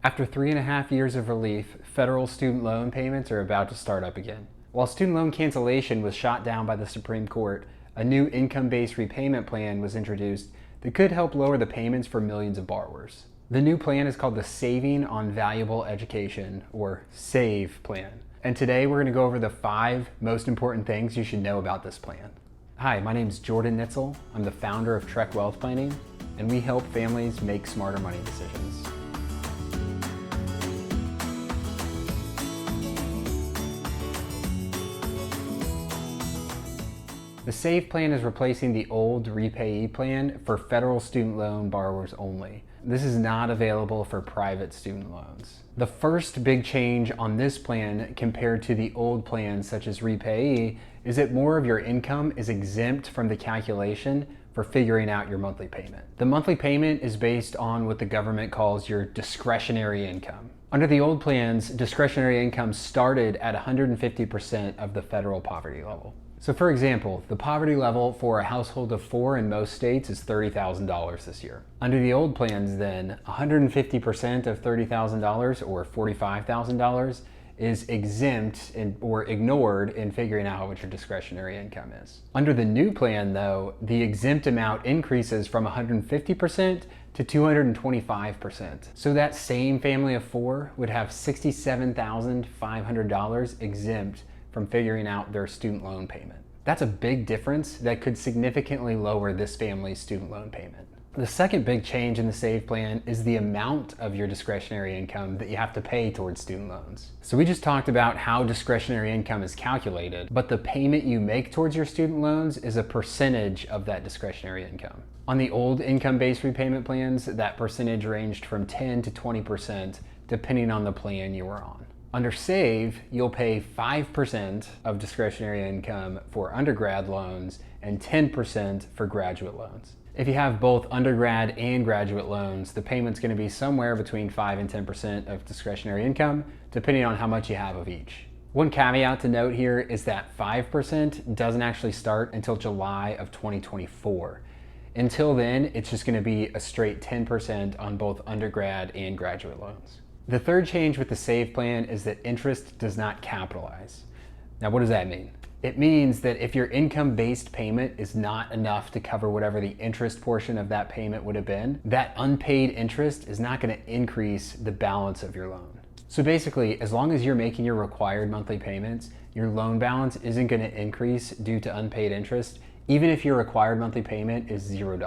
After 3.5 years of relief, federal student loan payments are about to start up again. While student loan cancellation was shot down by the Supreme Court, a new income-based repayment plan was introduced that could help lower the payments for millions of borrowers. The new plan is called the Saving on Valuable Education, or SAVE plan. And today we're going to go over the 5 most important things you should know about this plan. Hi, my name is Jordan Nitzel. I'm the founder of Trek Wealth Planning, and we help families make smarter money decisions. The SAVE plan is replacing the old Repayment plan for federal student loan borrowers only. This is not available for private student loans. The first big change on this plan compared to the old plans such as Repayment is that more of your income is exempt from the calculation for figuring out your monthly payment. The monthly payment is based on what the government calls your discretionary income. Under the old plans, discretionary income started at 150% of the federal poverty level. So for example, the poverty level for a household of 4 in most states is $30,000 this year. Under the old plans then, 150% of $30,000 or $45,000 is exempt or ignored in figuring out how much your discretionary income is. Under the new plan though, the exempt amount increases from 150% to 225%. So that same family of 4 would have $67,500 exempt from figuring out their student loan payment. That's a big difference that could significantly lower this family's student loan payment. The second big change in the SAVE plan is the amount of your discretionary income that you have to pay towards student loans. So we just talked about how discretionary income is calculated, but the payment you make towards your student loans is a percentage of that discretionary income. On the old income-based repayment plans, that percentage ranged from 10 to 20% depending on the plan you were on. Under SAVE, you'll pay 5% of discretionary income for undergrad loans and 10% for graduate loans. If you have both undergrad and graduate loans, the payment's going to be somewhere between 5 and 10% of discretionary income, depending on how much you have of each. One caveat to note here is that 5% doesn't actually start until July of 2024. Until then, it's just going to be a straight 10% on both undergrad and graduate loans. The third change with the SAVE plan is that interest does not capitalize. Now, what does that mean? It means that if your income-based payment is not enough to cover whatever the interest portion of that payment would have been, that unpaid interest is not going to increase the balance of your loan. So basically, as long as you're making your required monthly payments, your loan balance isn't going to increase due to unpaid interest, even if your required monthly payment is $0.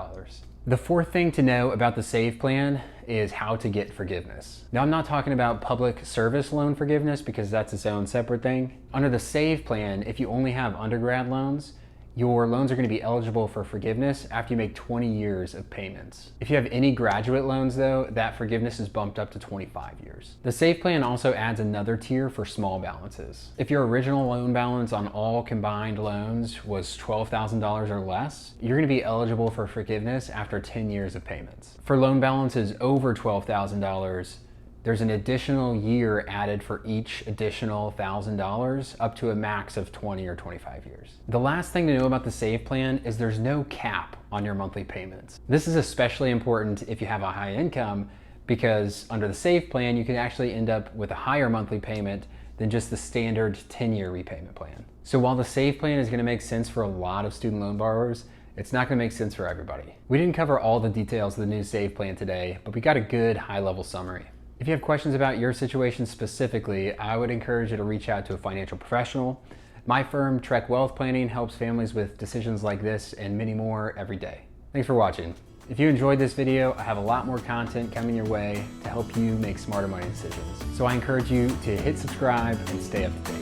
The fourth thing to know about the SAVE plan is how to get forgiveness. Now, I'm not talking about public service loan forgiveness because that's its own separate thing. Under the SAVE plan, if you only have undergrad loans, your loans are going to be eligible for forgiveness after you make 20 years of payments. If you have any graduate loans though, that forgiveness is bumped up to 25 years. The SAVE plan also adds another tier for small balances. If your original loan balance on all combined loans was $12,000 or less, you're going to be eligible for forgiveness after 10 years of payments. For loan balances over $12,000, there's an additional year added for each additional $1,000 up to a max of 20 or 25 years. The last thing to know about the SAVE plan is there's no cap on your monthly payments. This is especially important if you have a high income because under the SAVE plan, you can actually end up with a higher monthly payment than just the standard 10-year repayment plan. So while the SAVE plan is going to make sense for a lot of student loan borrowers, it's not going to make sense for everybody. We didn't cover all the details of the new SAVE plan today, but we got a good high-level summary. If you have questions about your situation specifically, I would encourage you to reach out to a financial professional. My firm, Trek Wealth Planning, helps families with decisions like this and many more every day. Thanks for watching. If you enjoyed this video, I have a lot more content coming your way to help you make smarter money decisions. So I encourage you to hit subscribe and stay up to date.